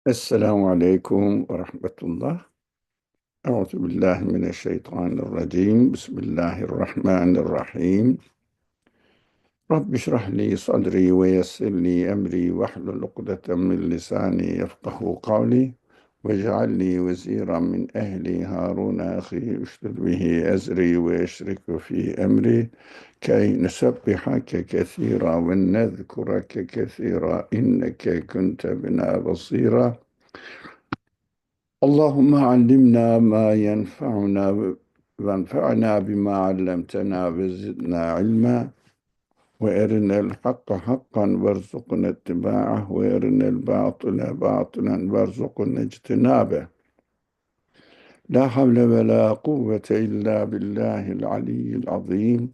Esselamu Aleyküm ve Rahmetullah. Euzu billahi mineşşeytanirracim. Bismillahirrahmanirrahim. Rabbi şrah li sadri ve yessir li emri ve hlul ukdeten min lisani yefkahu kavli ve cealli veziran min ehli Harun ahi üşted bihi ezri ve eşriku fi emri key nusebbihake kesira ve nezkurake kesira inneke kunte bina basira. Allahümme allimna ma yenfa'una ve enfa'na bima allamtena ve zidna ilma ve erinel hakka hakkan verzukna ittiba'ah ve erinel batile batilen verzukna ictinabe. La havle ve la kuvvete illa billahil aliyyil azim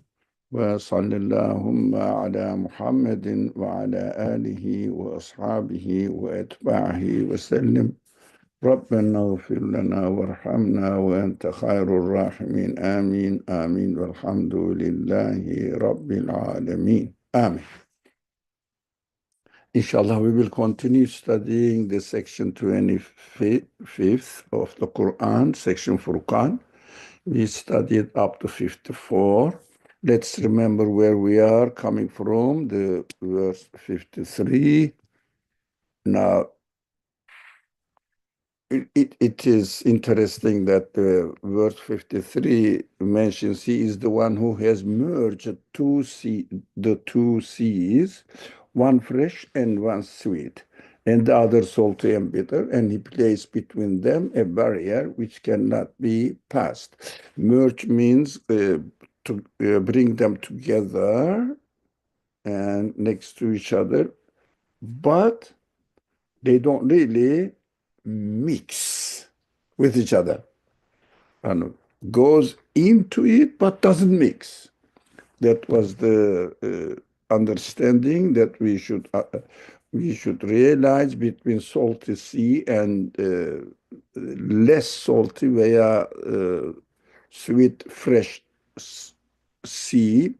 ve sallallahu ala Muhammedin ve ala alihi ve ashabihi ve etba'ihi ve sellim. Rabbena gfir lena verhamna ve ente hayrul rahimin. Amin. Amin. Velhamdülillahi Rabbil alemin. Amin. Inshallah, we will continue studying the section 25th of the Quran, section Furqan. We studied up to 54. Let's remember where we are coming from, the verse 53. Now, it is interesting that verse 53 mentions he is the one who has merged the two seas, one fresh and one sweet, and the other salty and bitter, and he placed between them a barrier which cannot be passed. Merge means to bring them together and next to each other, but they don't really mix with each other and goes into it but doesn't mix. That was the understanding that we should realize between salty sea and less salty via sweet fresh sea.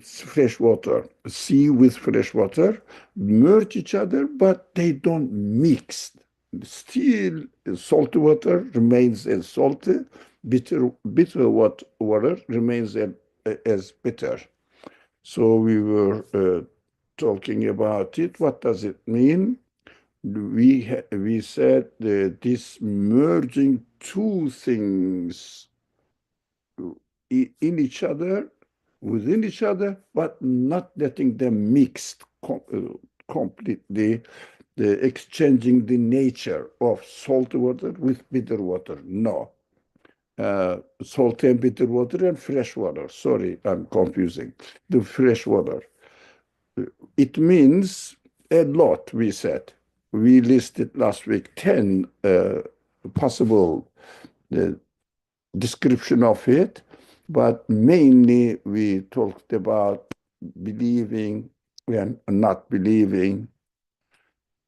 Fresh water, sea with fresh water, merge each other, but they don't mix. Still, salty water remains as salty, bitter water remains as bitter. So we were talking about it. What does it mean? We said this merging two things in each other, within each other, but not letting them mix completely, exchanging the nature of salty water with bitter water. No. Salty and bitter water and fresh water. Sorry, I'm confusing. The fresh water. It means a lot, we said. We listed last week 10 possible description of it, but mainly we talked about believing and not believing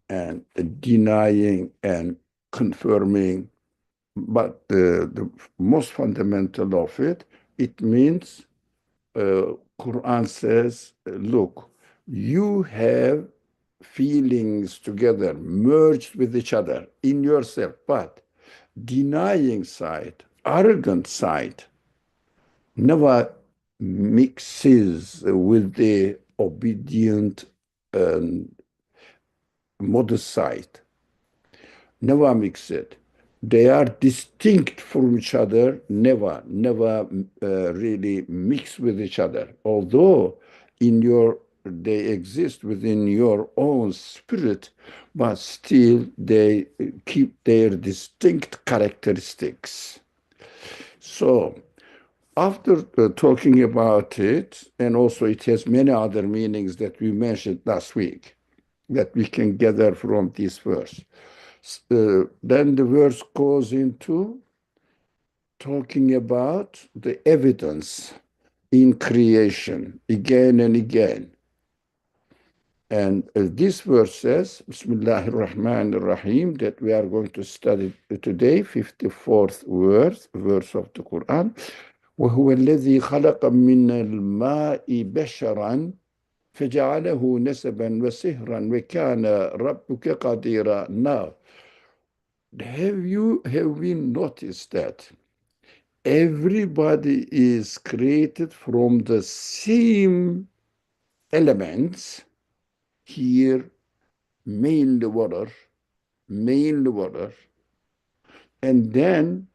and denying and confirming. But the most fundamental of it, it means Quran says, look, you have feelings together, merged with each other in yourself, but denying side, arrogant side, never mixes with the obedient and modest side. Never mix it. They are distinct from each other, never really mix with each other. Although they exist within your own spirit, but still they keep their distinct characteristics. So, after talking about it, and also it has many other meanings that we mentioned last week that we can gather from this verse. Then the verse goes into talking about the evidence in creation again and again. And this verse says, Bismillahir Rahmanir Rahim, that we are going to study today, 54th verse of the Quran. وهو الذي خلق من الماء بشرا فَجَعَلَهُ نَسَبًا وَسِهْرًا وَكَانَ رَبُّكَ قَدِيرًا. Now, have we noticed that everybody is created from the same elements here, mainly water, and then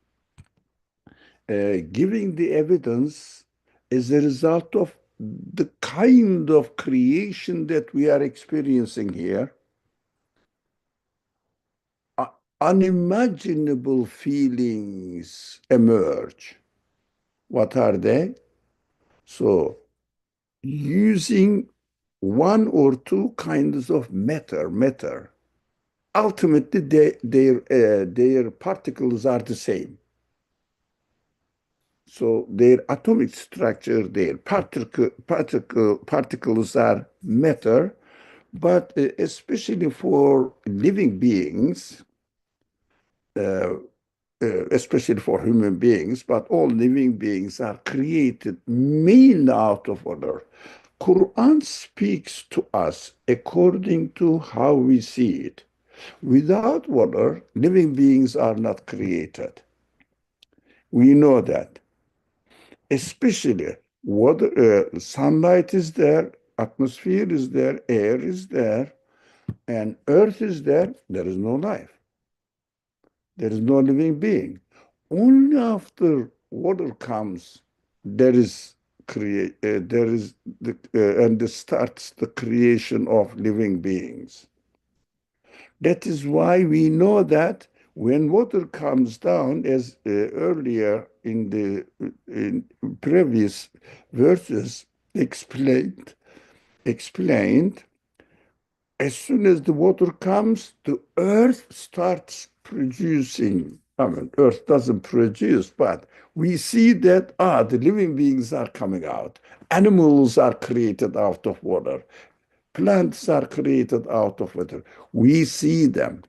giving the evidence as a result of the kind of creation that we are experiencing here. Unimaginable feelings emerge. What are they? So, using one or two kinds of matter, ultimately their particles are the same. So their atomic structure, their particles are matter, but especially for living beings, uh, especially for human beings, but all living beings are created mainly out of water. Quran speaks to us according to how we see it. Without water, living beings are not created. We know that. Especially water, sunlight is there, atmosphere is there, air is there, and earth is there. There is no life. There is no living being. Only after water comes, there is there is and it starts the creation of living beings. That is why we know that when water comes down, as earlier in the in previous verses explained, as soon as the water comes, the earth starts producing. I mean, earth doesn't produce, but we see that the living beings are coming out. Animals are created out of water. Plants are created out of water. We see them.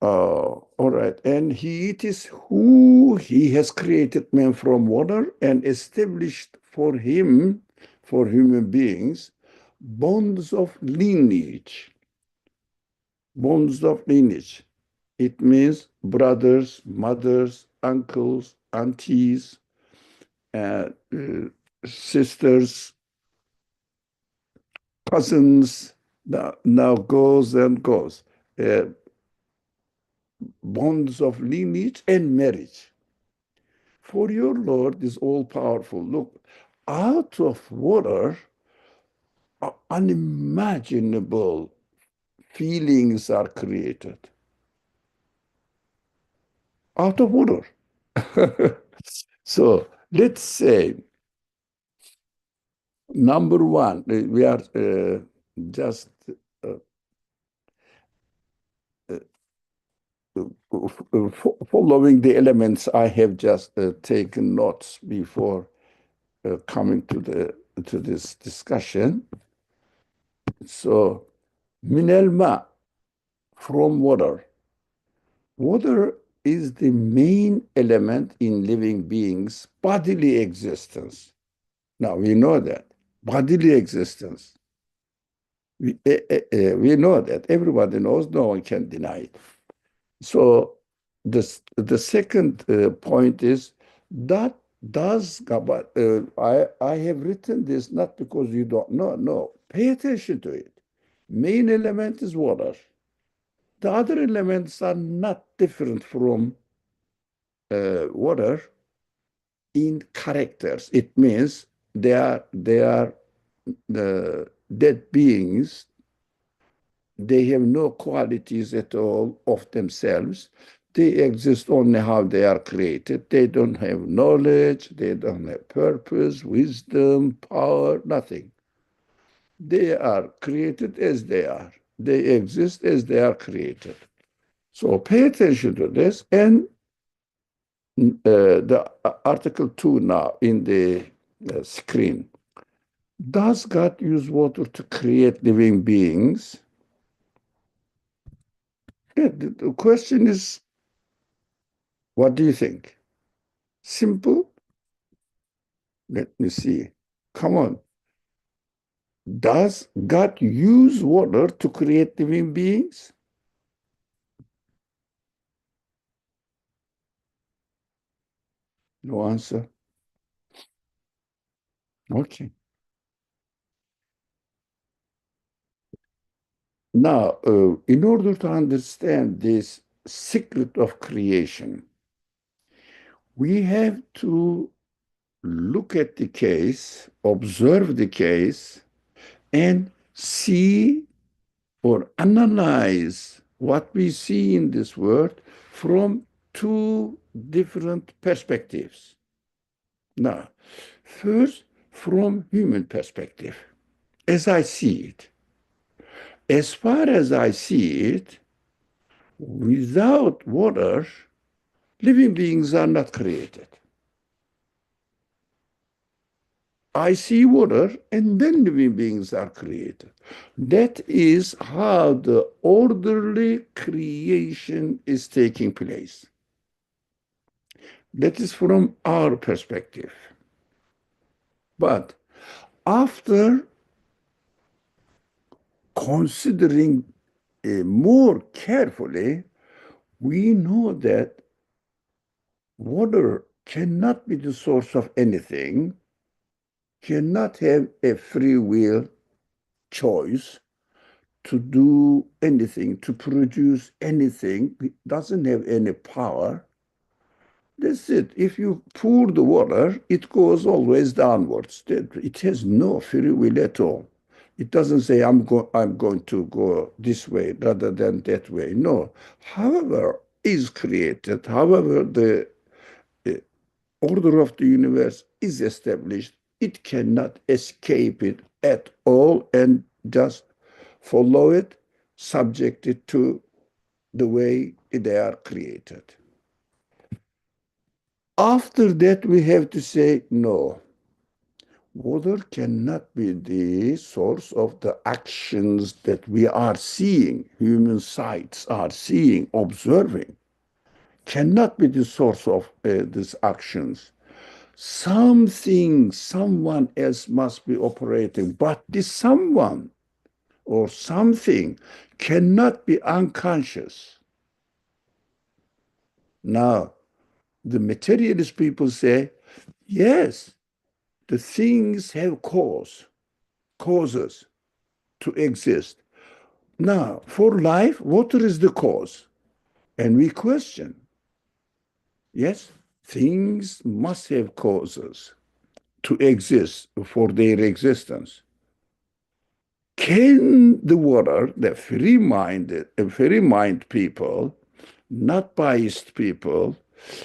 All right. And it is who he has created man from water and established for him, for human beings, bonds of lineage. Bonds of lineage. It means brothers, mothers, uncles, aunties, sisters, cousins. Now goes and goes. Uh, Bonds of lineage and marriage. For your Lord is all powerful. Look, out of water, unimaginable feelings are created. Out of water. So let's say, number one, we are just uh, following the elements I have just taken notes before coming to this discussion. So, minel ma, from water. Water is the main element in living beings' bodily existence. Now, we know that. Bodily existence. We know that. Everybody knows. No one can deny it. So, the second point is that does God, I have written this not because you don't know. No, pay attention to it. Main element is water. The other elements are not different from water in characters. It means they are the dead beings. They have no qualities at all of themselves. They exist only how they are created. They don't have knowledge. They don't have purpose, wisdom, power, nothing. They are created as they are. They exist as they are created. So pay attention to this. And the article 2 now in the screen. Does God use water to create living beings? Yeah, the question is, what do you think? Simple? Let me see. Come on. Does God use water to create living beings? No answer. Okay. Now, in order to understand this secret of creation, we have to look at the case, observe the case, and see or analyze what we see in this world from two different perspectives. Now, first, from human perspective, as I see it. As far as I see it, without water, living beings are not created. I see water and then living beings are created. That is how the orderly creation is taking place. That is from our perspective. But after considering more carefully, we know that water cannot be the source of anything, cannot have a free will choice to do anything, to produce anything, it doesn't have any power. That's it. If you pour the water, it goes always downwards. It has no free will at all. It doesn't say, I'm going to go this way rather than that way. No. However is created, however the uh, order of the universe is established, it cannot escape it at all and just follow it, subject it to the way they are created. After that, we have to say, no, water cannot be the source of the actions that we are seeing, human sights are seeing, observing, cannot be the source of these actions. Something, someone else must be operating, but this someone or something cannot be unconscious. Now, the materialist people say, yes, the things have causes to exist. Now, for life, water is the cause. And we question, yes, things must have causes to exist for their existence. Can the water, the free mind people, not biased people,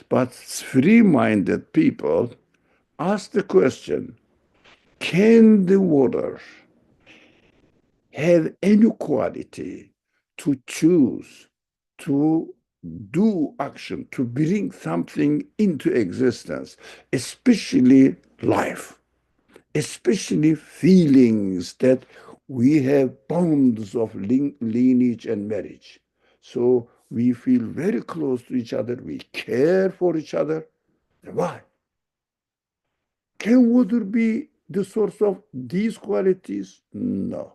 but free-minded people, ask the question, can the water have any quality to choose, to do action, to bring something into existence, especially life, especially feelings that we have bonds of lineage and marriage. So we feel very close to each other, we care for each other. Why? Can water be the source of these qualities? No.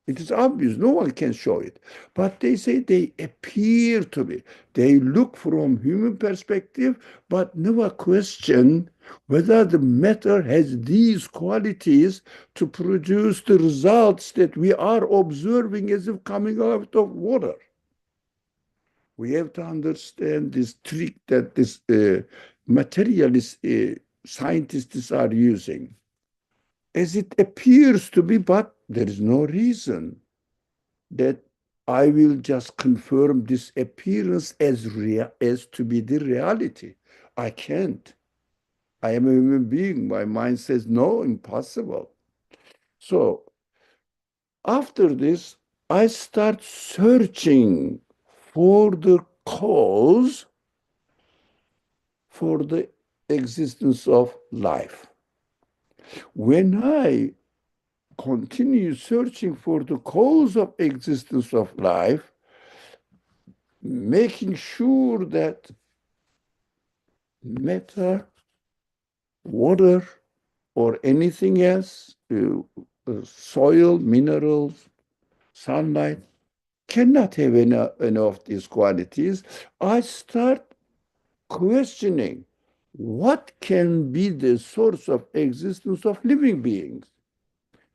It is obvious, no one can show it. But they say they appear to be. They look from human perspective, but never question whether the matter has these qualities to produce the results that we are observing as if coming out of water. We have to understand this trick that this materialist scientists are using. As it appears to be, but there is no reason that I will just confirm this appearance as real as to be the reality. I can't. I am a human being. My mind says no, impossible. So after this, I start searching for the cause for the existence of life. When I continue searching for the cause of existence of life, making sure that matter, water, or anything else, soil, minerals, sunlight, cannot have any of these qualities. I start questioning what can be the source of existence of living beings.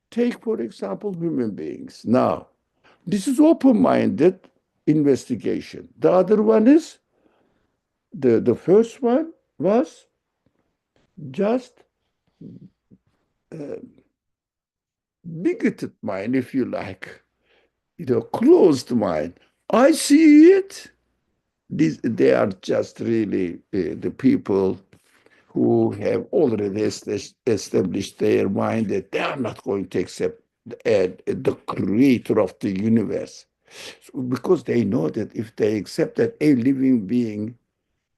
Take, for example, human beings. Now, this is open-minded investigation. The other one is, the first one was just uh, bigoted mind, if you like, closed mind. I see it. They are just really the people who have already established their mind that they are not going to accept the creator of the universe. So, because they know that if they accept that a living being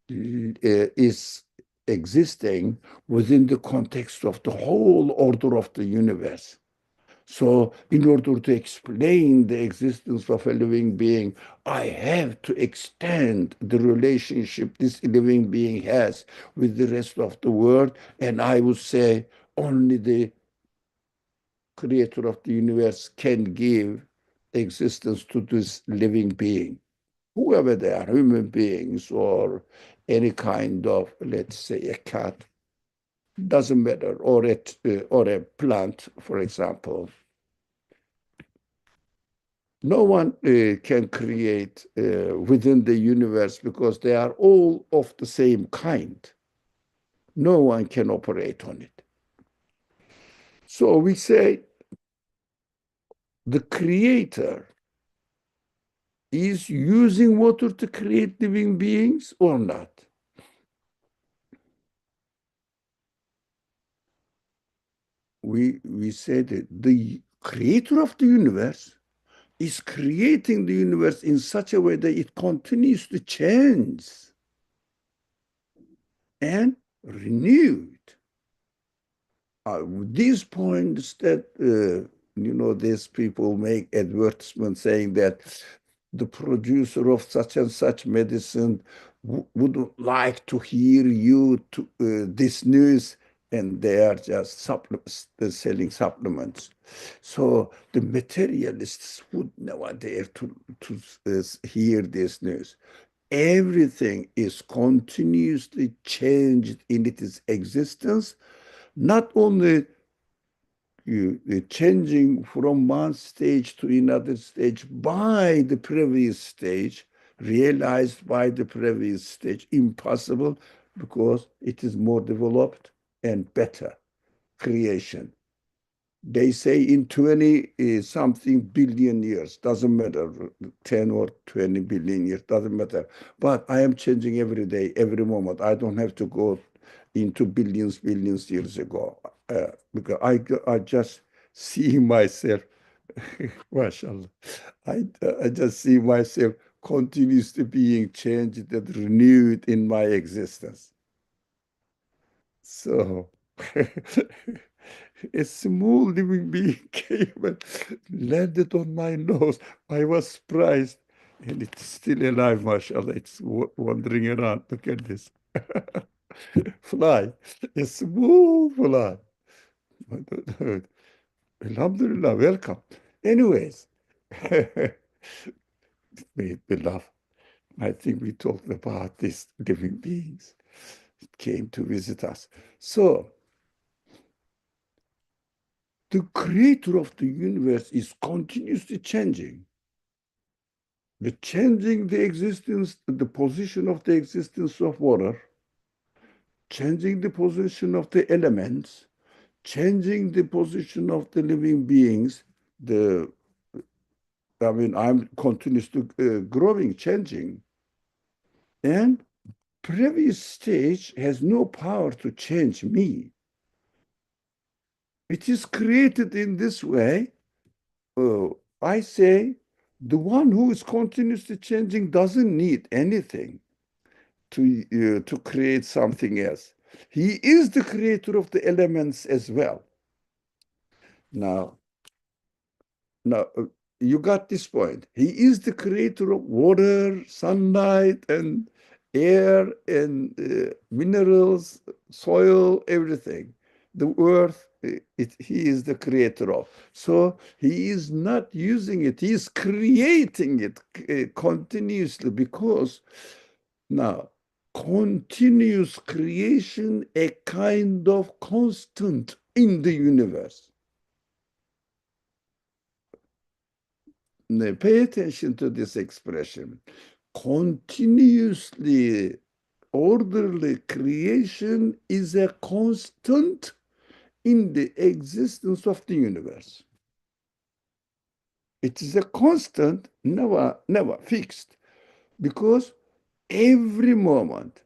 is existing within the context of the whole order of the universe. So, in order to explain the existence of a living being, I have to extend the relationship this living being has with the rest of the world. And I would say only the creator of the universe can give existence to this living being, whoever they are, human beings or any kind of, let's say, a cat, doesn't matter, or a plant, for example. No one can create within the universe because they are all of the same kind. No one can operate on it. So we say the creator is using water to create living beings or not. We say that the creator of the universe is creating the universe in such a way that it continues to change and renewed. These points that these people make advertisements saying that the producer of such and such medicine would like to hear you to this news, and they are just selling supplements. So the materialists would never dare to hear this news. Everything is continuously changed in its existence, not only changing from one stage to another stage by the previous stage, realized by the previous stage, impossible because it is more developed and better creation. They say in 20 something billion years, doesn't matter, 10 or 20 billion years, doesn't matter. But I am changing every day, every moment. I don't have to go into billions years ago because I just see myself, mashallah, I just see myself continuously being changed and renewed in my existence. So a small living being came and landed on my nose. I was surprised, and it's still alive, mashallah. It's wandering around. Look at this. Fly, a small fly. Alhamdulillah, welcome. Anyways, we laugh. I think we talked about these living beings. It came to visit us. So, the creator of the universe is continuously changing. Changing the existence, the position of the existence of water, changing the position of the elements, changing the position of the living beings. I'm continuously growing, changing. And previous stage has no power to change me. It is created in this way. I say the one who is continuously changing doesn't need anything to create something else. He is the creator of the elements as well. Now, now, you got this point. He is the creator of water, sunlight, and air, and minerals, soil, everything. the earth, he is the creator of. So he is not using it, he is creating it continuously, because now continuous creation, a kind of constant in the universe. Now, pay attention to this expression. Continuously orderly creation is a constant in the existence of the universe. It is a constant, never fixed, because every moment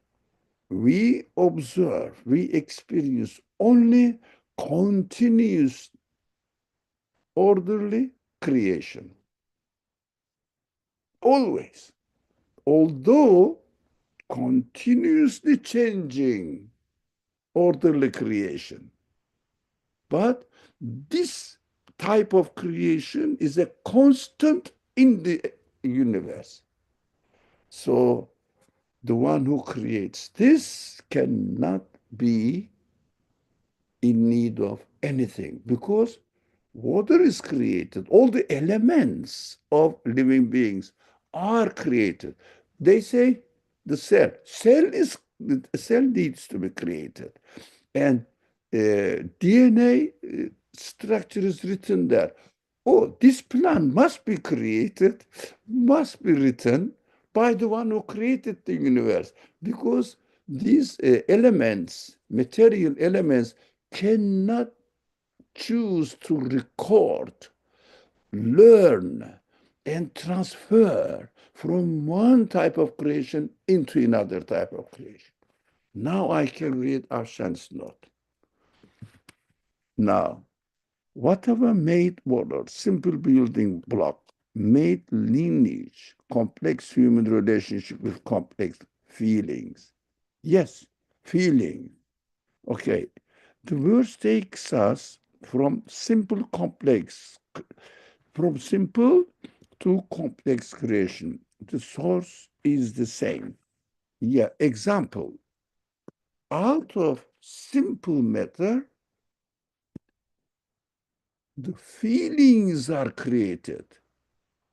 we observe, we experience only continuous, orderly creation. Always. Although continuously changing orderly creation. But this type of creation is a constant in the universe. So the one who creates this cannot be in need of anything, because water is created. All the elements of living beings are created. They say the cell needs to be created, and DNA structure is written there. Oh, this plan must be created, must be written by the one who created the universe, because these elements, material elements, cannot choose to record, learn, and transfer from one type of creation into another type of creation. Now I can read Arshan's note. Now, whatever made water, simple building block, made lineage, complex human relationship with complex feelings. Yes, feeling. Okay, the verse takes us from simple to complex creation. The source is the same. Yeah, example. Out of simple matter, the feelings are created.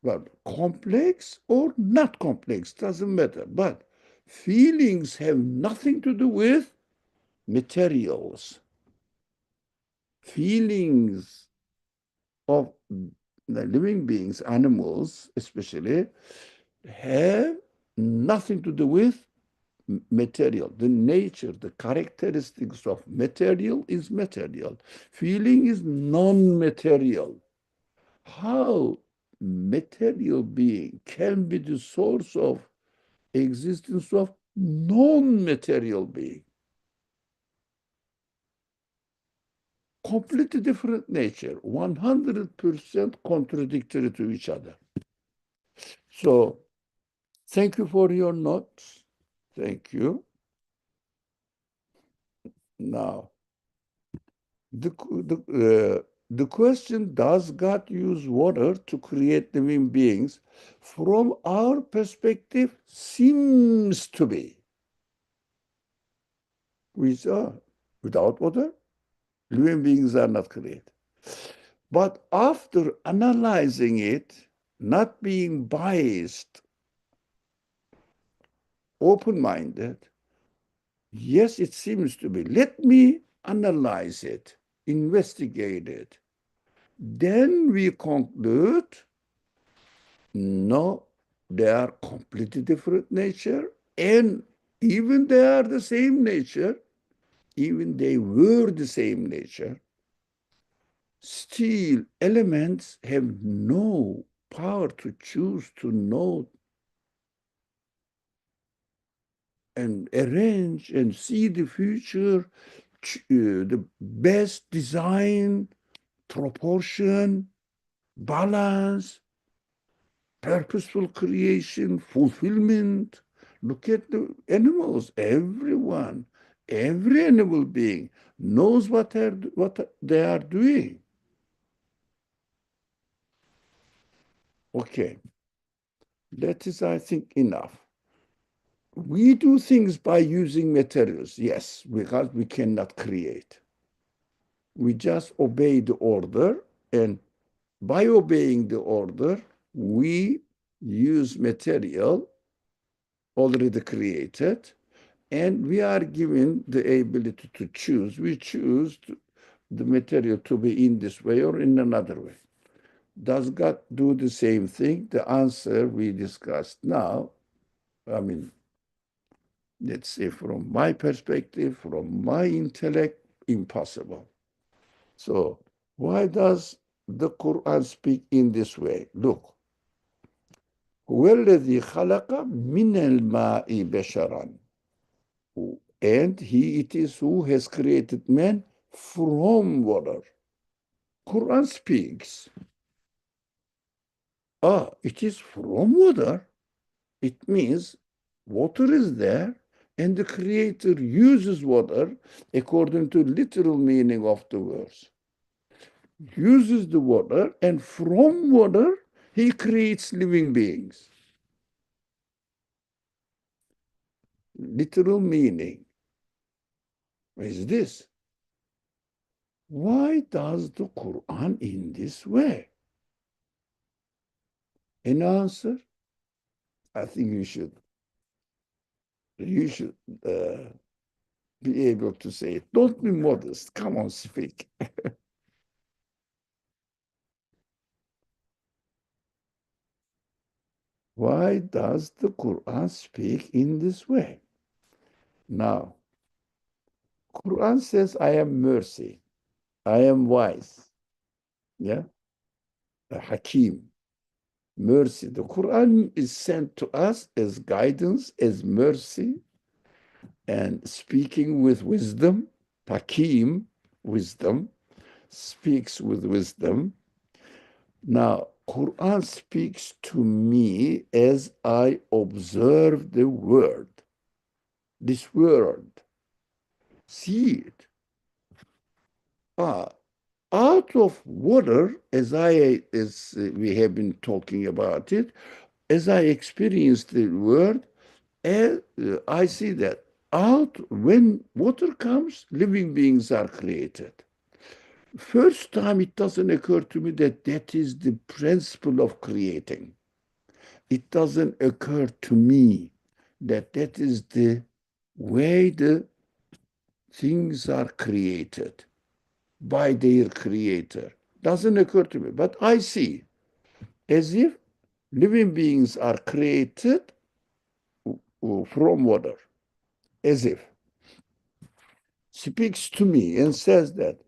Well, complex or not complex, doesn't matter. But feelings have nothing to do with materials. Feelings of the living beings, animals especially, have nothing to do with material. The nature, the characteristics of material is material. Feeling is non-material. How material being can be the source of existence of non-material being? Completely different nature, 100% contradictory to each other. So, thank you for your notes. Thank you. Now, the question, does God use water to create living beings? From our perspective, seems to be. Without water, living beings are not created. But after analyzing it, not being biased, open-minded, yes, it seems to be. Let me analyze it, investigate it. Then we conclude, no, they are completely different nature, and even they are the same nature, even they were the same nature, still elements have no power to choose to know and arrange and see the future, the best design, proportion, balance, purposeful creation, fulfillment. Look at the animals, everyone, every animal being knows what they are doing. Okay, that is, I think, enough. We do things by using materials, yes, because we cannot create. We just obey the order, and by obeying the order, we use material already created, and we are given the ability to choose. We choose the material to be in this way or in another way. Does God do the same thing? The answer we discussed now, I mean, let's say from my perspective, from my intellect, impossible. So why does the Quran speak in this way? Look, هو الذي خلق من الماء بشرا, and he it is who has created man from water. Quran speaks, it is from water. It means water is there, and the creator uses water according to literal meaning of the words. Uses the water, and from water he creates living beings. Literal meaning is this. Why does the Quran in this way? An answer? I think you should be able to say it. Don't be modest. Come on, speak. Why does the Quran speak in this way? Now, Quran says, I am mercy. I am wise. Yeah? A Hakim. Mercy. The Quran is sent to us as guidance, as mercy, and speaking with wisdom. Hakim, wisdom, speaks with wisdom. Now, Quran speaks to me as I observe the word. This word. See it. Out of water, as we have been talking about it, as I experience the word, I see that out when water comes, living beings are created. First time it doesn't occur to me that that is the principle of creating. It doesn't occur to me that that is the way the things are created by their creator. Doesn't occur to me, but I see as if living beings are created from water, as if speaks to me and says that,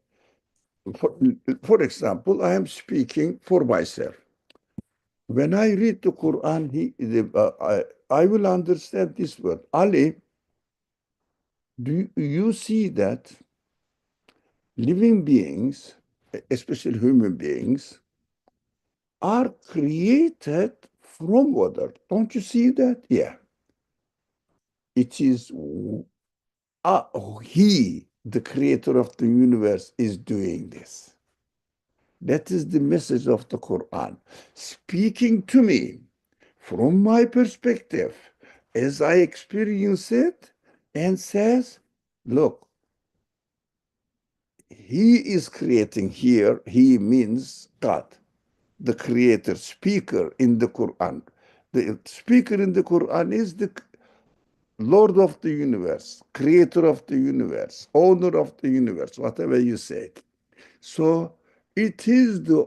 for example, I am speaking for myself. When I read the Quran, I will understand this word. Ali, do you see that living beings, especially human beings, are created from water? Don't you see that? Yeah. It is he, the creator of the universe, is doing this. That is the message of the Quran, speaking to me from my perspective as I experience it, and says, look, he is creating here. He means God, the creator, speaker in the Quran. The speaker in the Quran is the Lord of the universe, creator of the universe, owner of the universe, whatever you say. So it is the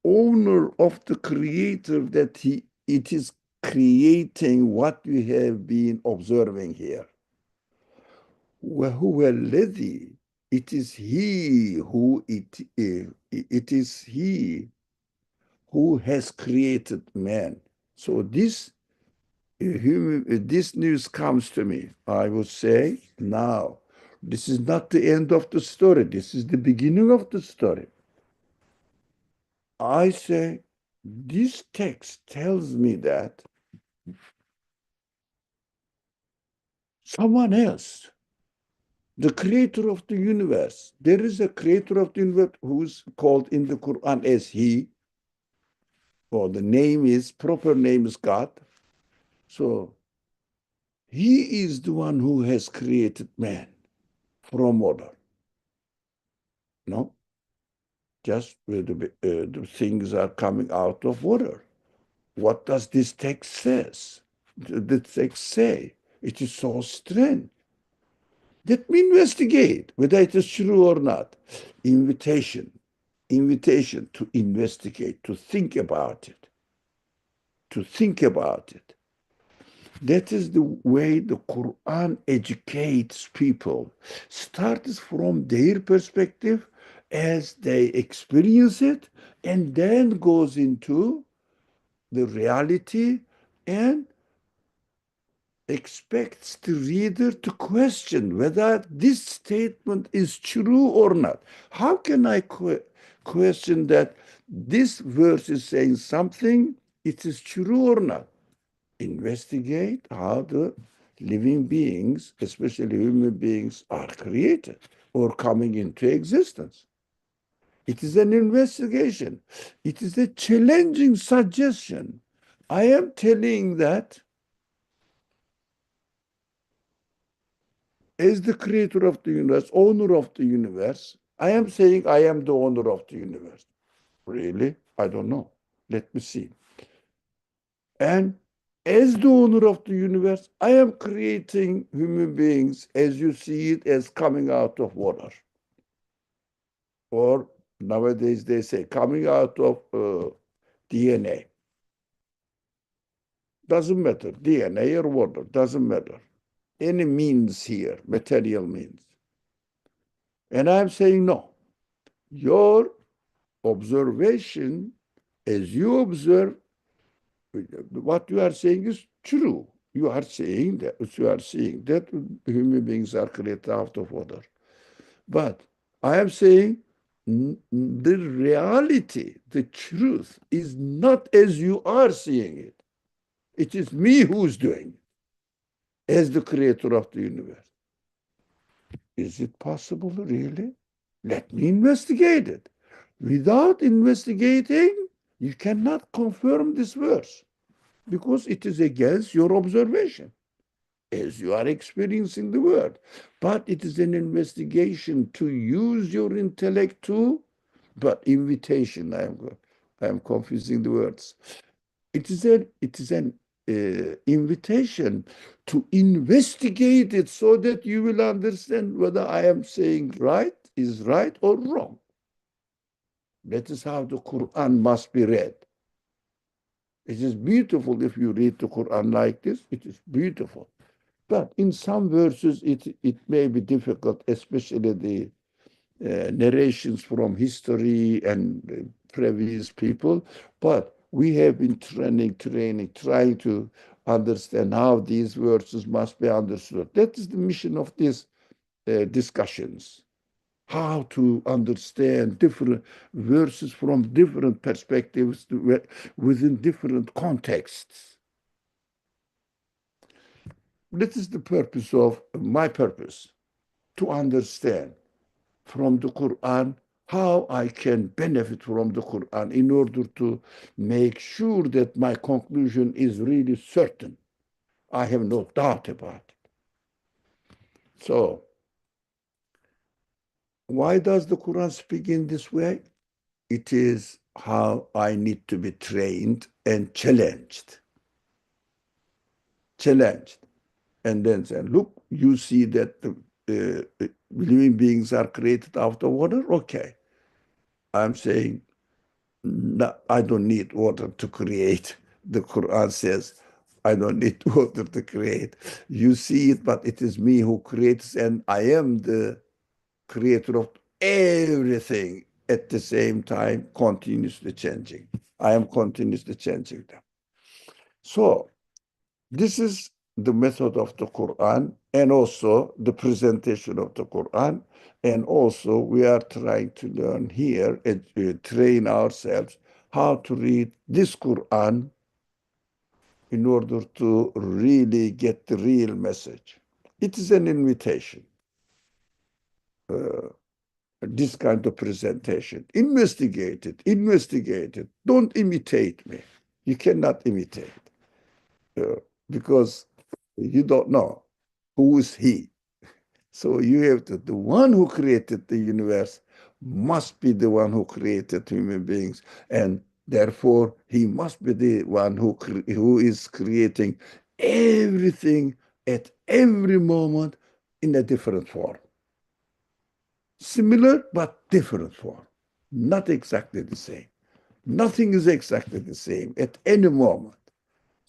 owner of the creator that it is creating what we have been observing here. وهو الذي, it is he who it is he who has created man. So this news comes to me. I would say, now, this is not the end of the story. This is the beginning of the story. I say, this text tells me that someone else, the creator of the universe, there is a creator of the universe who's called in the Quran as he, or proper name is God. So he is the one who has created man from water. No, just where the things are coming out of water. What does this text says? The text say it is so strange. Let me investigate whether it is true or not. Invitation, invitation to investigate, to think about it, to think about it. That is the way the Quran educates people. Starts from their perspective as they experience it, and then goes into the reality and expects the reader to question whether this statement is true or not. How can I question that this verse is saying something, it is true or not? Investigate how the living beings, especially human beings, are created or coming into existence. It is an investigation. It is a challenging suggestion. I am telling that as the creator of the universe, owner of the universe, I am saying I am the owner of the universe. Really? I don't know. Let me see. And as the owner of the universe, I am creating human beings as you see it as coming out of water. Or nowadays they say coming out of DNA. Doesn't matter. DNA or water, doesn't matter. Any means here, material means. And I'm saying no. Your observation, as you observe, what you are saying is true. You are saying that human beings are created out of water. But I am saying the reality, the truth is not as you are seeing it. It is me who's doing it as the creator of the universe. Is it possible, really? Let me investigate it. Without investigating, you cannot confirm this verse because it is against your observation as you are experiencing the world. But it is an investigation to use your intellect to, but invitation, I am confusing the words. It is an invitation to investigate it so that you will understand whether I am saying is right or wrong. That is how the Quran must be read. It is beautiful if you read the Quran like this. It is beautiful. But in some verses, it may be difficult, especially the narrations from history and previous people. But we have been trying to understand how these verses must be understood. That is the mission of these discussions. How to understand different verses from different perspectives within different contexts. That is the purpose of my purpose, to understand from the Quran how I can benefit from the Quran in order to make sure that my conclusion is really certain. I have no doubt about it. So, why does the Quran speak in this way? It is how I need to be trained and challenged. Challenged. And then say, look, you see that the living beings are created out of water? Okay. I'm saying, no, I don't need water to create. The Quran says, I don't need water to create. You see it, but it is me who creates, and I am the creator of everything at the same time, continuously changing. I am continuously changing them. So this is the method of the Quran and also the presentation of the Quran. And also we are trying to learn here and train ourselves how to read this Quran in order to really get the real message. It is an invitation, this kind of presentation. Investigate it, investigate it. Don't imitate me. You cannot imitate because you don't know who is he. So you have to, the one who created the universe must be the one who created human beings. And therefore, he must be the one who is creating everything at every moment in a different form. Similar, but different form. Not exactly the same. Nothing is exactly the same at any moment.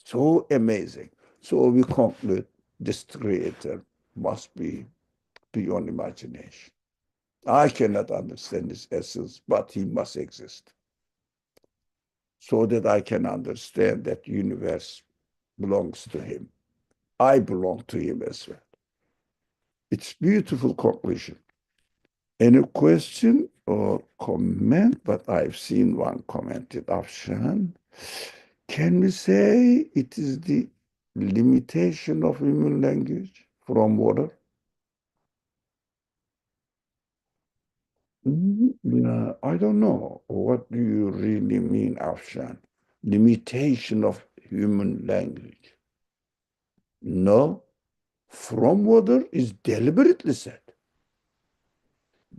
So amazing. So we conclude this creator must be beyond imagination. I cannot understand his essence, but he must exist so that I can understand that universe belongs to him. I belong to him as well. It's beautiful conclusion. Any question or comment? But I've seen one commented, Afshan. Can we say it is the limitation of human language from water? Yeah, I don't know. What do you really mean, Afshan? Limitation of human language. No, from water is deliberately said.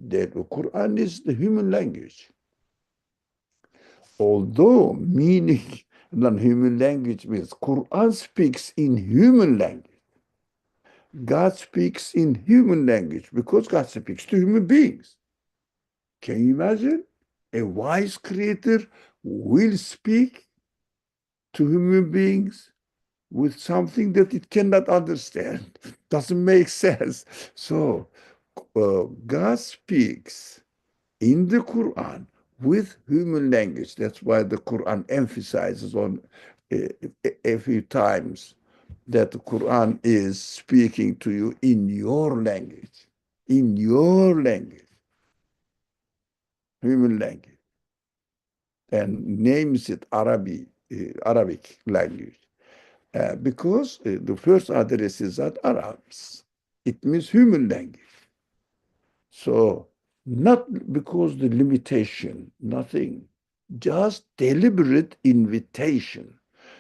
That the Quran is the human language. Although meaning non-human language means Quran speaks in human language. God speaks in human language because God speaks to human beings. Can you imagine? A wise creator will speak to human beings with something that it cannot understand. Doesn't make sense. So God speaks in the Quran with human language. That's why the Quran emphasizes on a few times that the Quran is speaking to you in your language, human language, and names it Arabic language. Because the first address is at Arabs. It means human language. So, not because the limitation, nothing, just deliberate invitation,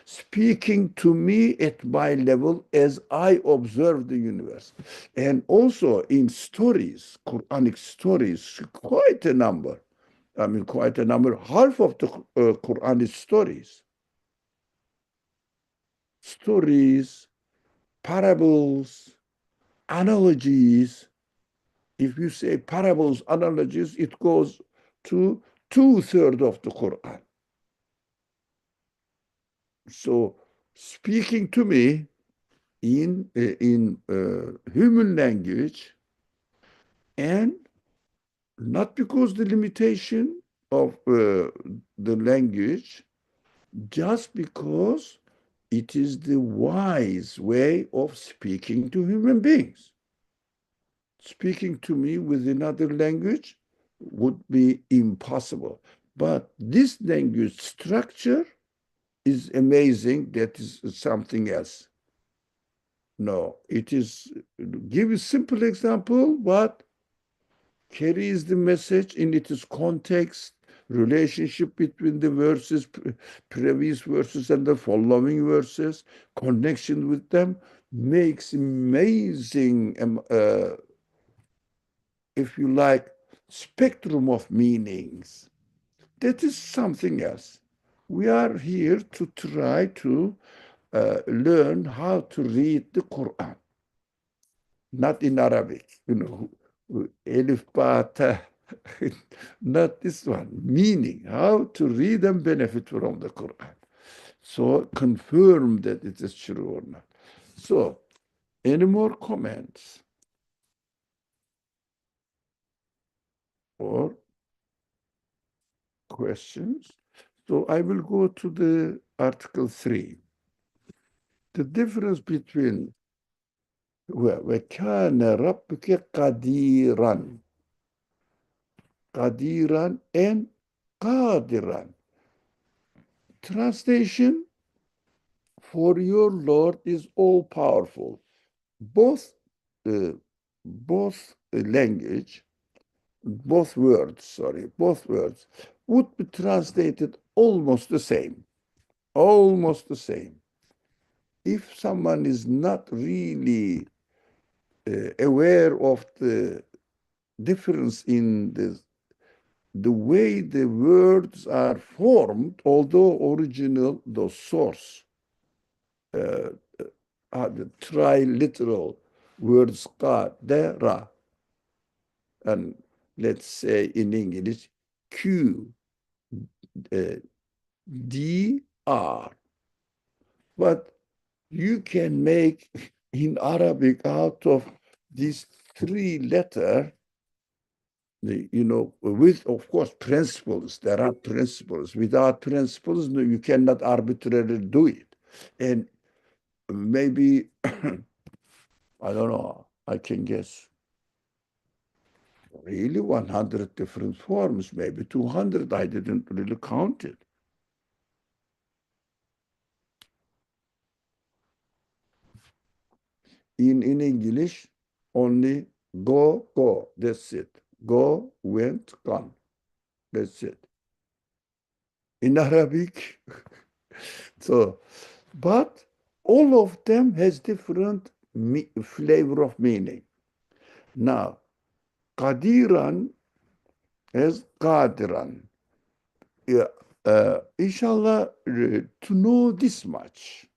speaking to me at my level as I observe the universe. And also in stories, Quranic stories, quite a number. I mean, quite a number. Half of the Quran is stories. Stories, parables, analogies. If you say parables, analogies, it goes to two-thirds of the Quran. So speaking to me in human language, and not because the limitation of the language, just because it is the wise way of speaking to human beings. Speaking to me with another language would be impossible. But this language structure is amazing. That is something else. No, it is, give a simple example, but carries the message in its context, relationship between the verses, previous verses and the following verses, connection with them, makes amazing if you like, spectrum of meanings. That is something else. We are here to try to learn how to read the Quran, not in Arabic, Elif Ba Ta, not this one. Meaning, how to read and benefit from the Quran. So confirm that it is true or not. So, any more comments or questions? So I will go to the Article 3. The difference between وَكَانَ رَبُّكَ قَدِيرًا قَدِيرًا and قَادِرًا. Translation, for your Lord is all-powerful. Both, language, both words would be translated almost the same. Almost the same. If someone is not really aware of the difference in the way the words are formed, although original, the source, uh, the triliteral words ra, and let's say in English Q, uh, D, R. But you can make in Arabic out of these three letter, with, of course, principles. There are principles. Without principles, no, you cannot arbitrarily do it. And maybe, I don't know, I can guess, really 100 different forms, maybe 200. I didn't really count it. In English, only go, go. That's it. Go, went, gone. That's it. In Arabic, so, but all of them has different flavor of meaning. Now, Qadiran is Qadiran. Yeah, inshallah, to know this much,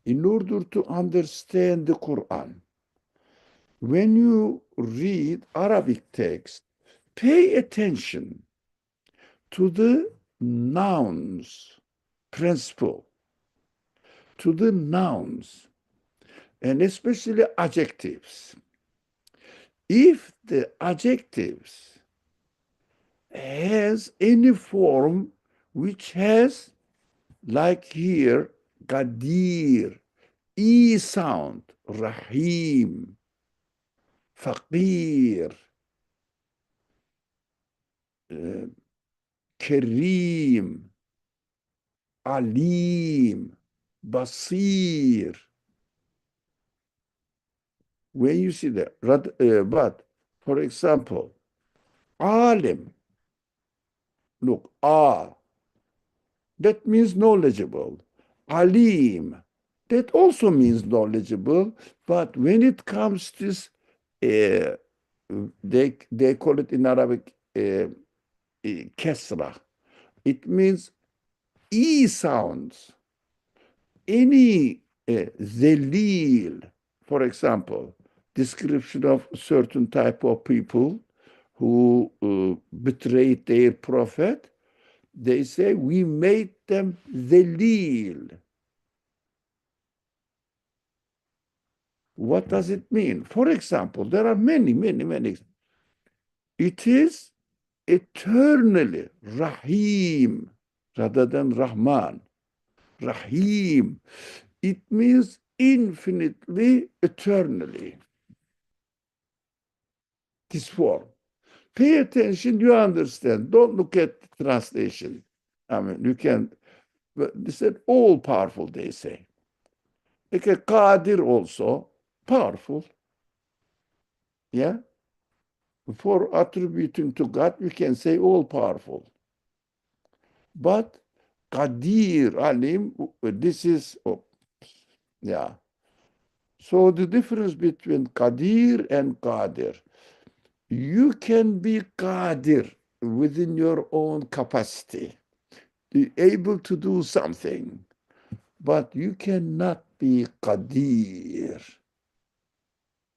in order to understand the Quran, when you read Arabic text, pay attention to the nouns principle, to the nouns, and especially adjectives. If the adjectives has any form which has, like here, Qadir, E sound, Rahim, Faqir, Kareem, Alim, Basir. When you see that, but for example, Alim, look, that means knowledgeable. Alim, that also means knowledgeable, but when it comes to this, they call it in Arabic kesra. It means E sounds. Any zelil, for example, description of certain type of people who betrayed their prophet, they say we made them zelil. What does it mean? For example, there are many, many, many. It is eternally Rahim rather than Rahman. Rahim. It means infinitely, eternally. This form. Pay attention, you understand. Don't look at the translation. I mean, you can, but they said all powerful, they say. Like a Qadir also, powerful. Yeah? For attributing to God, we can say all powerful. But Qadir, Alim, this is, yeah. So the difference between Qadir and Qadir, you can be Qadir within your own capacity, able to do something, but you cannot be Qadir.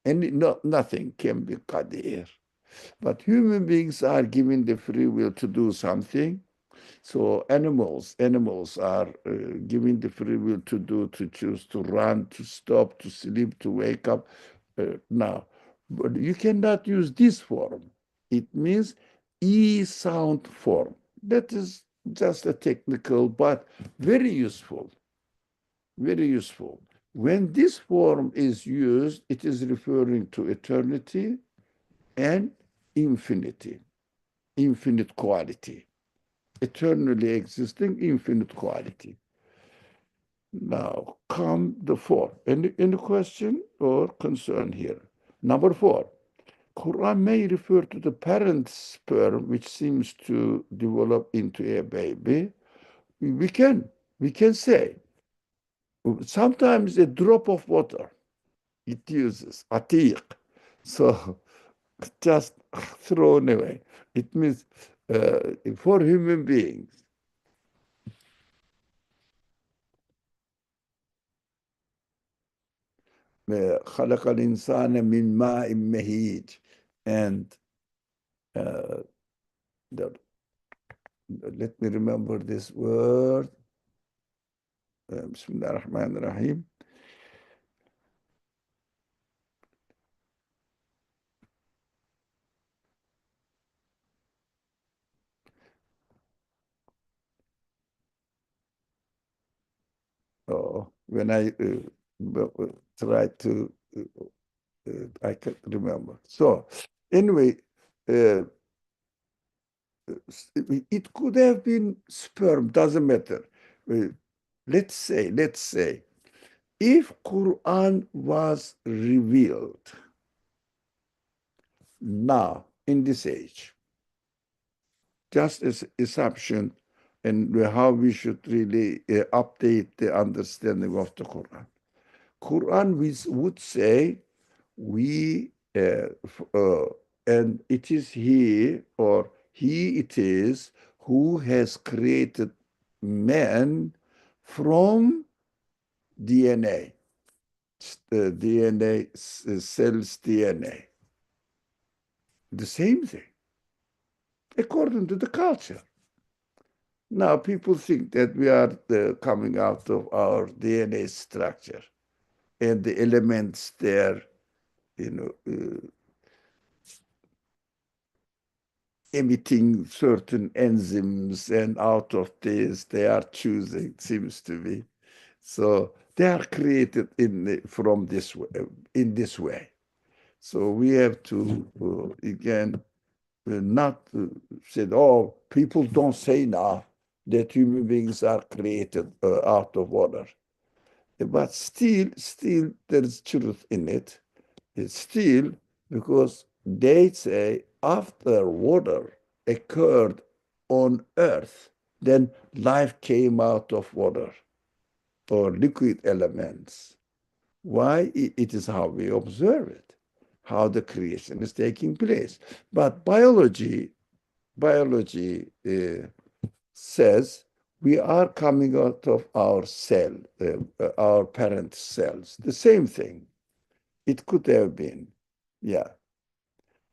And nothing can be Qadir. But human beings are given the free will to do something. So animals are given the free will to choose, to run, to stop, to sleep, to wake up. Now, but you cannot use this form. It means E sound form. That is just a technical, but very useful. Very useful. When this form is used, it is referring to eternity and infinity, infinite quality, eternally existing infinite quality. Now come the fourth. Any question or concern here? Number 4, Quran may refer to the parent sperm which seems to develop into a baby. We can say sometimes a drop of water it uses atiq. So just thrown away. It means for human beings. خلق الإنسان من ماء مهيج. And uh, the, let me remember this word. بسم الله الرحمن الرحيم. Oh, when I try to, I can't remember. So anyway, uh, it could have been sperm, doesn't matter. Uh, let's say, if Quran was revealed now in this age, just as assumption and how we should really update the understanding of the Quran. Quran would say we and it is he or he it is who has created man from DNA, DNA cells DNA, the same thing according to the culture. Now people think that we are coming out of our DNA structure and the elements there, you know, emitting certain enzymes, and out of this they are choosing, seems to be. So they are created from this way, in this way. So we have to again not say, oh, people don't say now that human beings are created out of water, but still there is truth in it. It's still because they say after water occurred on earth, then life came out of water or liquid elements. Why? It is how we observe it, how the creation is taking place. But biology says we are coming out of our cell, our parent cells. The same thing. It could have been, yeah.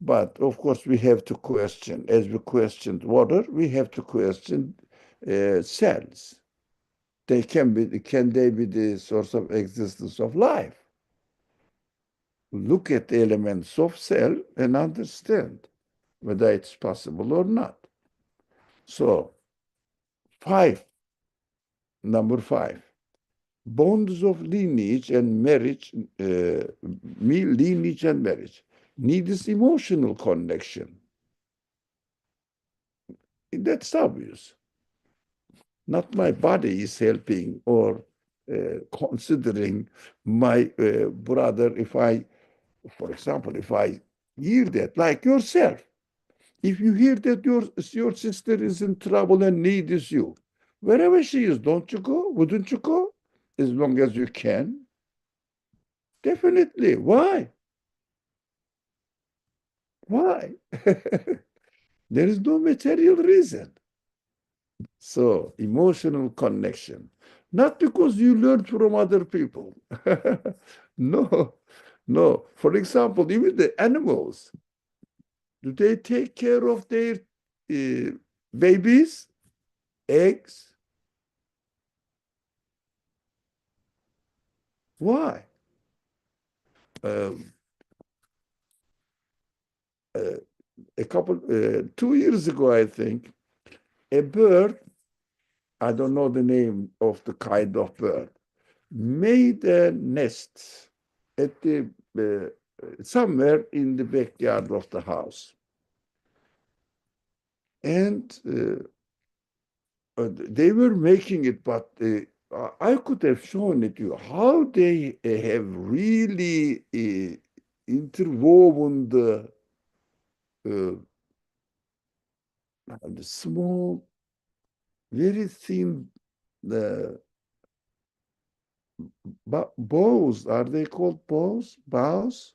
But of course, we have to question, as we questioned water, we have to question cells. Can they be the source of existence of life? Look at the elements of cell and understand whether it's possible or not. So, five, number five, bonds of lineage and marriage, lineage and marriage needs emotional connection. That's obvious. Not my body is helping or considering my brother. If I, for example, if I hear that, like yourself, if you hear that your sister is in trouble and needs you, wherever she is, don't you go? Wouldn't you go? As long as you can. Definitely. Why? Why? There is no material reason. So, emotional connection. Not because you learned from other people. No, no. For example, even the animals, do they take care of their uh, babies, eggs? Why? Um, uh, 2 years ago, I think, a bird, I don't know the name of the kind of bird, made a nest at the somewhere in the backyard of the house. And they were making it, but I could have shown it to you how they have really interwoven uh, the small, very thin, uh, Bows, are they called bows? Bows?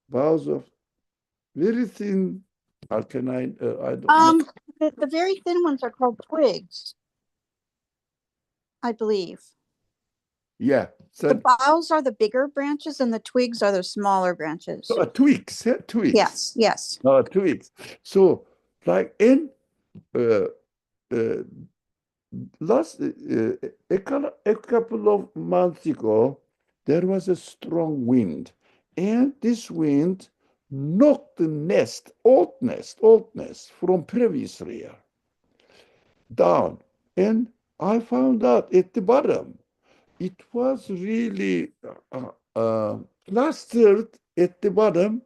Bows of very thin. How can I don't know. The very thin ones are called twigs, I believe. Yeah. The So, boughs are the bigger branches and the twigs are the smaller branches. twigs, twigs. Yes, yes. Twigs. So, like in uh, uh, last a couple of months ago, there was a strong wind, and this wind knocked the old nest from previous year down. And I found out at the bottom, it was really plastered at the bottom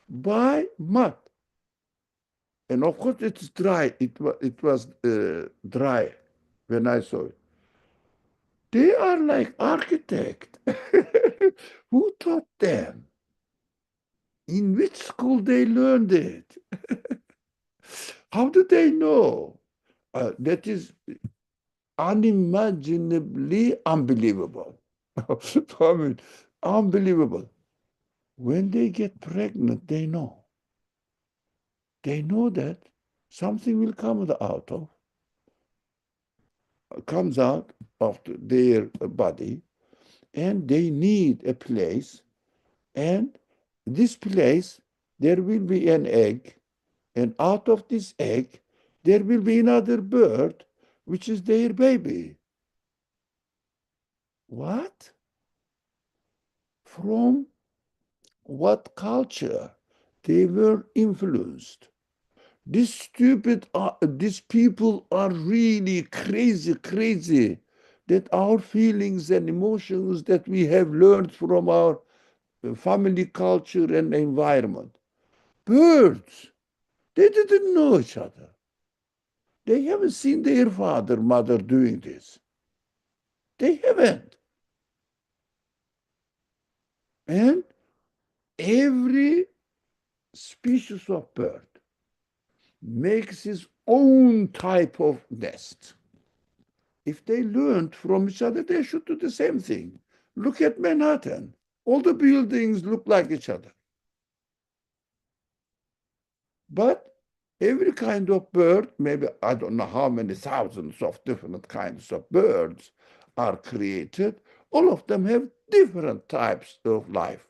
by mud. And of course, it's dry. It was dry when I saw it. They are like architect. Who taught them? In which school they learned it? How do they know? That is unimaginably unbelievable. I mean, unbelievable. When they get pregnant, they know. They know that something will comes out of their body, and they need a place. And this place, there will be an egg, and out of this egg, there will be another bird, which is their baby. What? From what culture they were influenced? These people are really crazy, crazy. That our feelings and emotions that we have learned from our family culture and environment. Birds, they didn't know each other. They haven't seen their father, mother doing this. They haven't. And every species of bird makes its own type of nest. If they learned from each other, they should do the same thing. Look at Manhattan. All the buildings look like each other. But every kind of bird, maybe I don't know how many thousands of different kinds of birds are created. All of them have different types of life.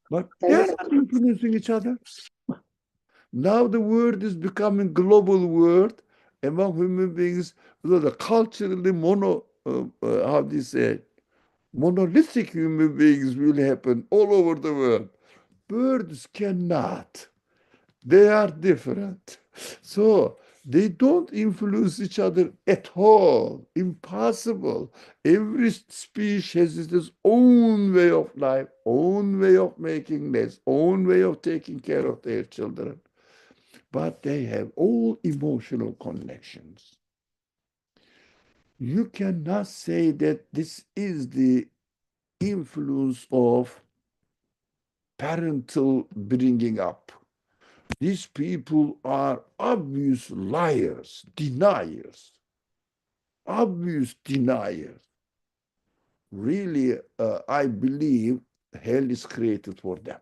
But they're not influencing each other. Now the word is becoming global word among human beings. So the culturally how do you say, monolithic human beings will happen all over the world. Birds cannot. They are different. So they don't influence each other at all. Impossible. Every species has its own way of life, own way of making nests, own way of taking care of their children. But they have all emotional connections. You cannot say that this is the influence of parental bringing up. These people are obvious liars, deniers, obvious deniers. Really, I believe hell is created for them.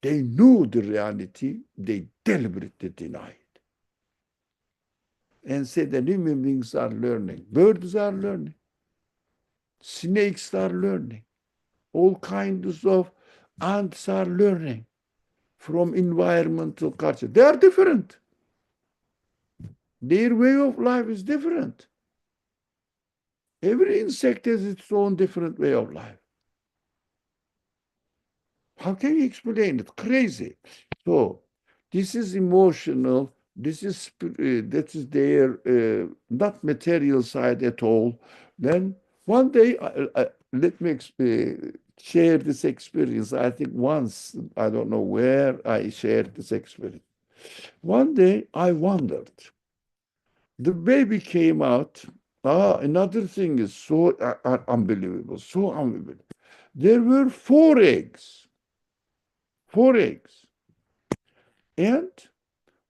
They know the reality, they deliberately deny it. And say that human beings are learning, birds are learning, snakes are learning, all kinds of ants are learning from environmental culture. They are different. Their way of life is different. Every insect has its own different way of life. How can you explain it? Crazy. So this is emotional. That is their not material side at all. Then one day, let me share this experience. I think once, I don't know where I shared this experience. One day I wondered. The baby came out. Another thing is so unbelievable, so unbelievable. There were four eggs. And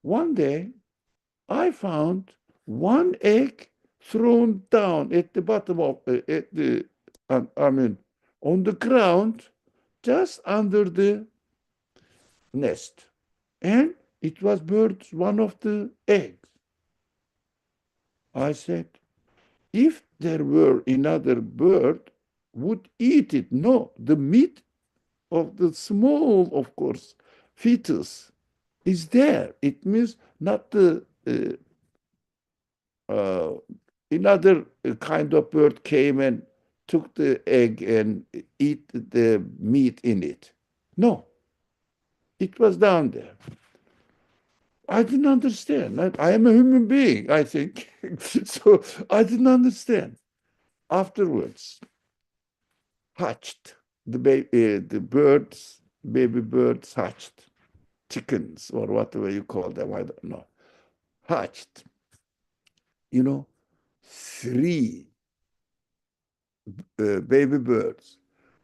one day I found one egg thrown down at the bottom of, on the ground, just under the nest. And it was birds, one of the eggs. I said, if there were another bird, would eat it. No, the meat of the small, of course, fetus is there. It means not the uh, another kind of bird came and took the egg and eat the meat in it. No, it was down there. I didn't understand. I am a human being, I think. So I didn't understand. Afterwards, hatched. The birds, baby birds hatched. Chickens or whatever you call them, I don't know. Hatched. You know, three baby birds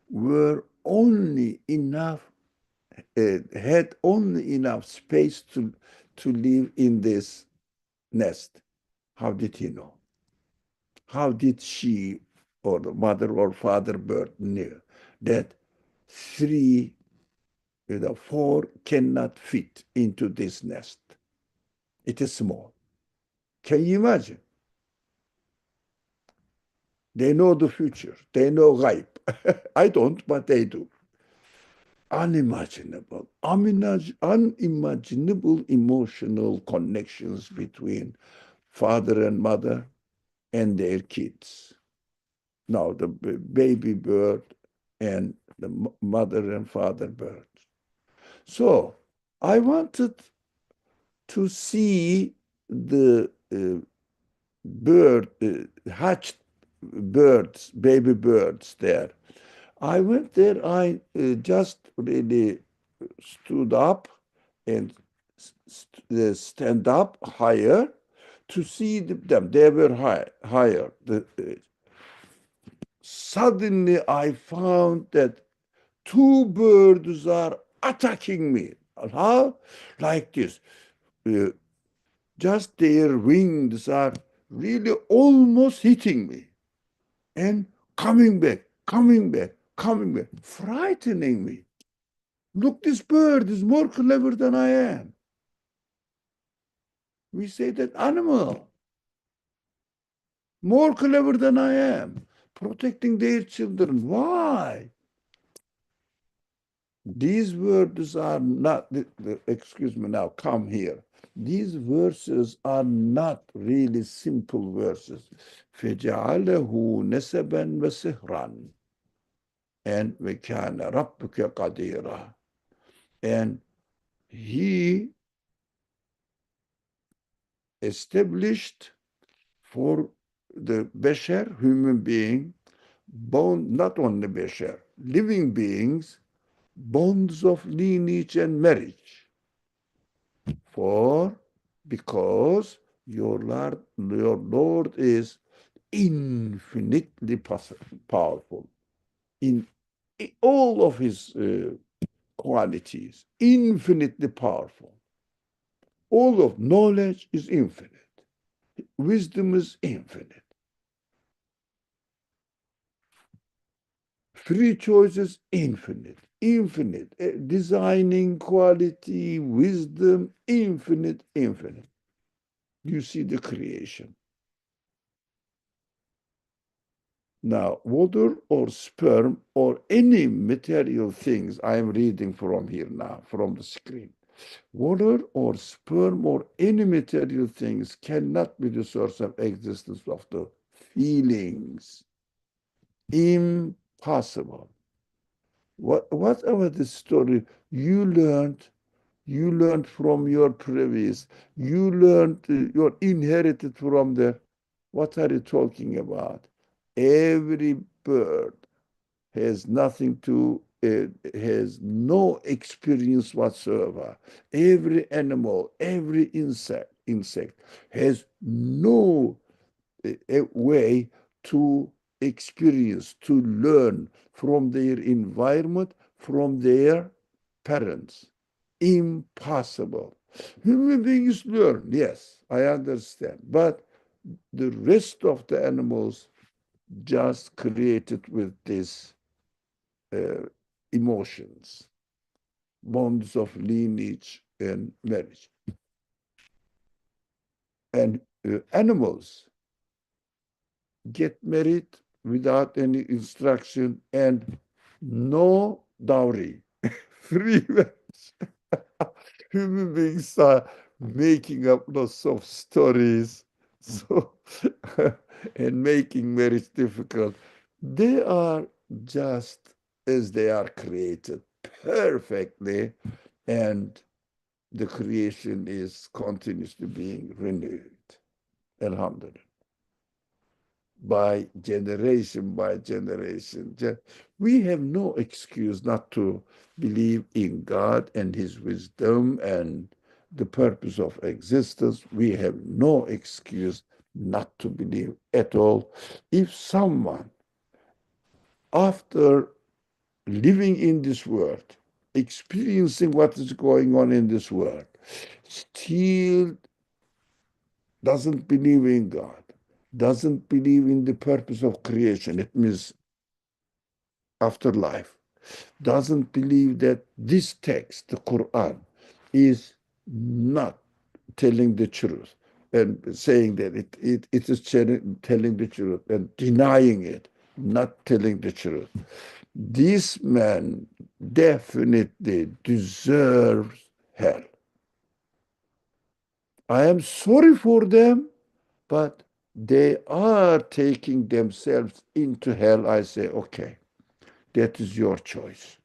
were only enough, had only enough space to live in this nest. How did he know? How did she or the mother or father bird knew that three, four cannot fit into this nest? It is small. Can you imagine? They know the future. They know ghaib. I don't, but they do. Unimaginable, unimaginable emotional connections between father and mother and their kids. Now, the baby bird and the mother and father bird. So, I wanted to see the hatched birds, baby birds there. I went there, I just really stood up and stand up higher to see them. They were higher. Suddenly I found that two birds are attacking me. How? Like this. Uh, just their wings are really almost hitting me and coming back, coming back, coming back, frightening me. Look, this bird is more clever than I am. We say that animal, more clever than I am, protecting their children. Why? These words are not, excuse me now, come here. These verses are not really simple verses. فَجَعَلَهُ نَسَبًا وَسِهْرًا and وَكَانَ رَبُّكَ قَدِيرًا. And he established for the Bashar, human being, bond, not only Bashar, living beings, bonds of lineage and marriage. Because your Lord is infinitely powerful in all of his qualities, infinitely powerful. All of knowledge is infinite. Wisdom is infinite. Free choice is infinite. Infinite. Designing quality, wisdom, infinite, infinite. You see the creation. Now, water or sperm or any material things, I am reading from here now, from the screen. Water or sperm or any material things cannot be the source of existence of the feelings. Impossible. Whatever the story you learned from your previous, you learned, you inherited from the, what are you talking about? Every bird has nothing to, has no experience whatsoever. Every animal, every insect has no a way to experience, to learn from their environment, from their parents. Impossible. Human beings learn, yes, I understand. But the rest of the animals just created with these emotions, bonds of lineage and marriage. And animals get married without any instruction and no dowry, free marriage. Human beings are making up lots of stories, so and making marriage difficult. They are just as they are created perfectly, and the creation is continuously being renewed. Alhamdulillah. By generation by generation. We have no excuse not to believe in God and His wisdom and the purpose of existence. We have no excuse not to believe at all. If someone, after living in this world, experiencing what is going on in this world, still doesn't believe in God, doesn't believe in the purpose of creation, it means afterlife, doesn't believe that this text, the Qur'an, is not telling the truth and saying that it is telling the truth and denying it, not telling the truth. This man definitely deserves hell. I am sorry for them, but they are taking themselves into hell. I say, okay, that is your choice.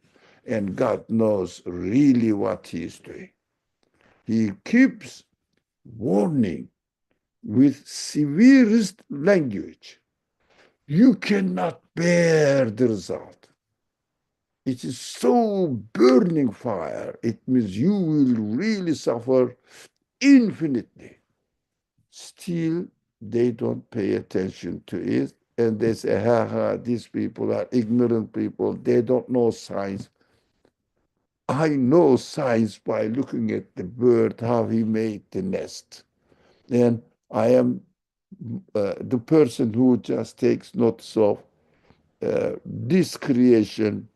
And God knows really what He is doing. He keeps warning with severest language. You cannot bear the result. It is so burning fire. It means you will really suffer infinitely. Still, they don't pay attention to it. And they say, ha ha, these people are ignorant people. They don't know science. I know science by looking at the bird, how he made the nest. And I am the person who just takes notice of this creation,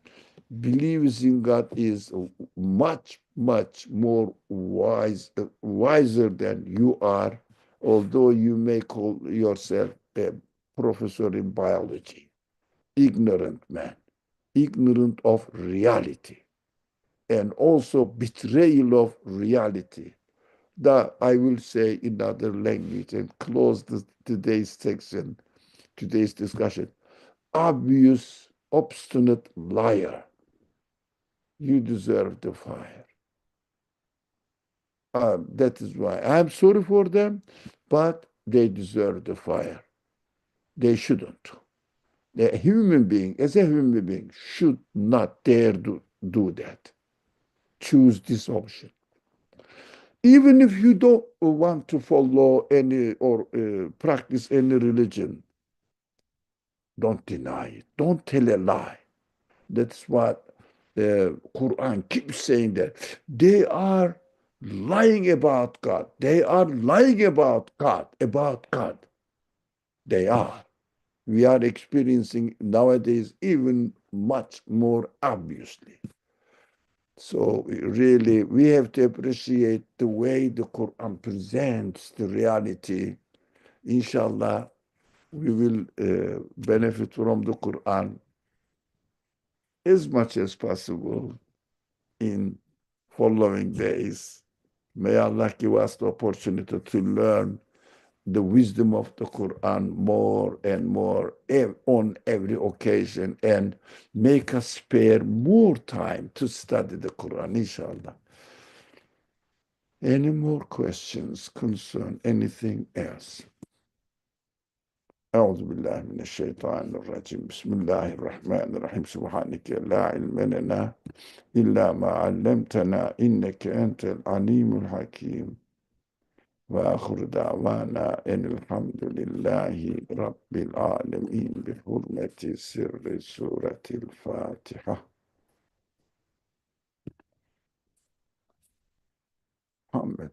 believes in God, is much, much more wiser than you are, although you may call yourself a professor in biology. Ignorant man, ignorant of reality, and also betrayal of reality. That I will say in other language and close today's section, today's discussion. Obvious, obstinate liar. You deserve the fire. That is why I'm sorry for them, but they deserve the fire. They shouldn't. A human being, as a human being, should not dare do that. Choose this option. Even if you don't want to follow any or practice any religion, don't deny it. Don't tell a lie. That's what the Quran keeps saying, that they are lying about God. They are lying about God, about God. They are. We are experiencing nowadays even much more obviously. So really, we have to appreciate the way the Quran presents the reality. Inshallah, we will benefit from the Quran as much as possible in following days. May Allah give us the opportunity to learn the wisdom of the Quran more and more on every occasion, and make us spare more time to study the Quran, inshallah. Any more questions concern anything else? أعوذ بالله من الشيطان الرجيم بسم الله الرحمن الرحيم سبحانك لا علم لنا إلا ما علمتنا إنك أنت العليم الحكيم وآخر دعوانا أن الحمد لله رب العالمين بحرمة سر سورة الفاتحة. محمد